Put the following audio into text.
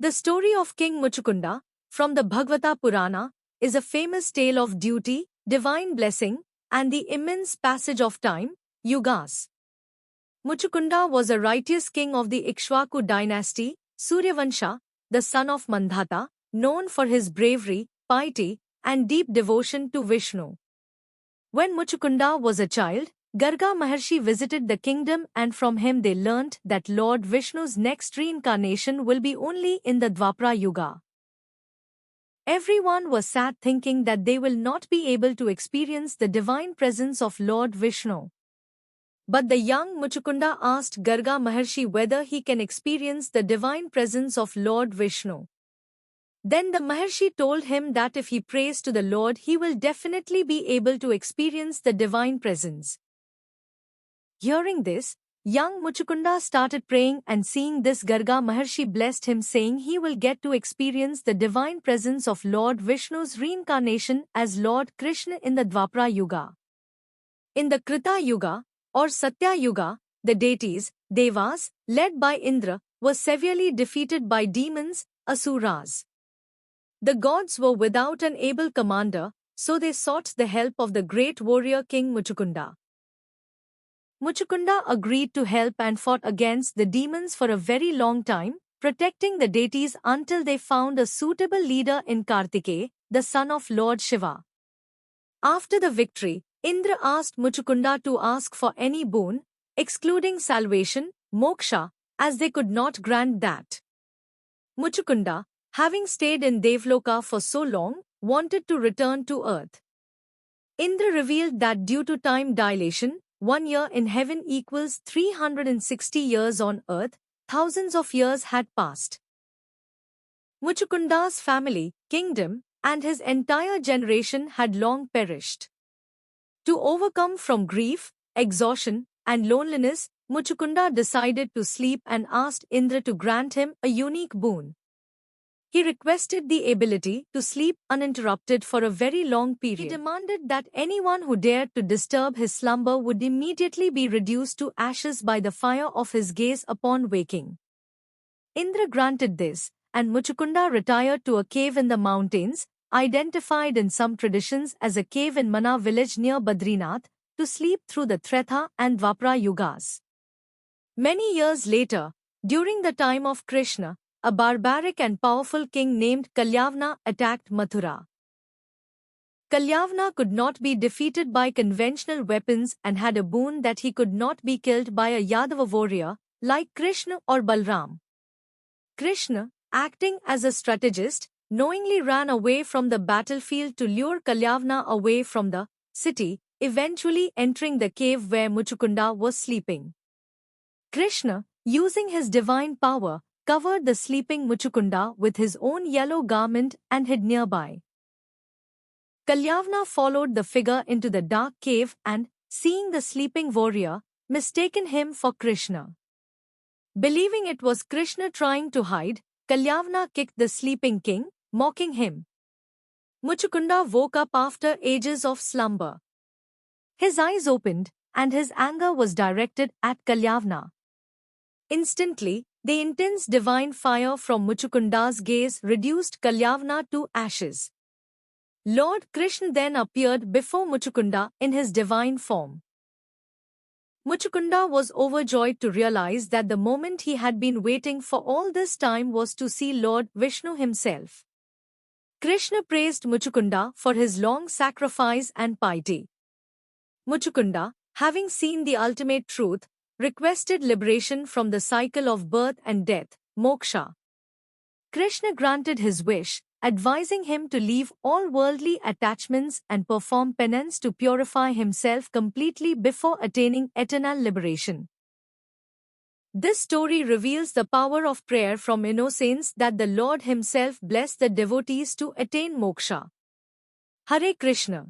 The story of King Muchukunda, from the Bhagavata Purana, is a famous tale of duty, divine blessing, and the immense passage of time, yugas. Muchukunda was a righteous king of the Ikshvaku dynasty, Suryavansha, the son of Mandhata, known for his bravery, piety, and deep devotion to Vishnu. When Muchukunda was a child, Garga Maharshi visited the kingdom, and from him they learnt that Lord Vishnu's next reincarnation will be only in the Dwapara Yuga. Everyone was sad, thinking that they will not be able to experience the divine presence of Lord Vishnu. But the young Muchukunda asked Garga Maharshi whether he can experience the divine presence of Lord Vishnu. Then the Maharshi told him that if he prays to the Lord, he will definitely be able to experience the divine presence. Hearing this, young Muchukunda started praying, and seeing this, Garga Maharshi blessed him, saying he will get to experience the divine presence of Lord Vishnu's reincarnation as Lord Krishna in the Dwapara Yuga. In the Krita Yuga, or Satya Yuga, the deities, Devas, led by Indra, were severely defeated by demons, Asuras. The gods were without an able commander, so they sought the help of the great warrior King Muchukunda. Muchukunda agreed to help and fought against the demons for a very long time, protecting the deities until they found a suitable leader in Kartikeya, the son of Lord Shiva. After the victory, Indra asked Muchukunda to ask for any boon, excluding salvation, moksha, as they could not grant that. Muchukunda, having stayed in Devloka for so long, wanted to return to earth. Indra revealed that due to time dilation, 1 year in heaven equals 360 years on earth. Thousands of years had passed. Muchukunda's family, kingdom, and his entire generation had long perished. To overcome from grief, exhaustion, and loneliness, Muchukunda decided to sleep and asked Indra to grant him a unique boon. He requested the ability to sleep uninterrupted for a very long period. He demanded that anyone who dared to disturb his slumber would immediately be reduced to ashes by the fire of his gaze upon waking. Indra granted this, and Muchukunda retired to a cave in the mountains, identified in some traditions as a cave in Mana village near Badrinath, to sleep through the Treta and Dwapara Yugas. Many years later, during the time of Krishna, a barbaric and powerful king named Kalyavana attacked Mathura. Kalyavana could not be defeated by conventional weapons and had a boon that he could not be killed by a Yadava warrior, like Krishna or Balram. Krishna, acting as a strategist, knowingly ran away from the battlefield to lure Kalyavana away from the city, eventually entering the cave where Muchukunda was sleeping. Krishna, using his divine power, covered the sleeping Muchukunda with his own yellow garment and hid nearby. Kalyavana followed the figure into the dark cave and, seeing the sleeping warrior, mistaken him for Krishna. Believing it was Krishna trying to hide, Kalyavana kicked the sleeping king, mocking him. Muchukunda woke up after ages of slumber. His eyes opened, and his anger was directed at Kalyavana. Instantly, the intense divine fire from Muchukunda's gaze reduced Kalyavana to ashes. Lord Krishna then appeared before Muchukunda in his divine form. Muchukunda was overjoyed to realize that the moment he had been waiting for all this time was to see Lord Vishnu himself. Krishna praised Muchukunda for his long sacrifice and piety. Muchukunda, having seen the ultimate truth, requested liberation from the cycle of birth and death, moksha. Krishna granted his wish, advising him to leave all worldly attachments and perform penance to purify himself completely before attaining eternal liberation. This story reveals the power of prayer from innocence, that the Lord himself blessed the devotees to attain moksha. Hare Krishna.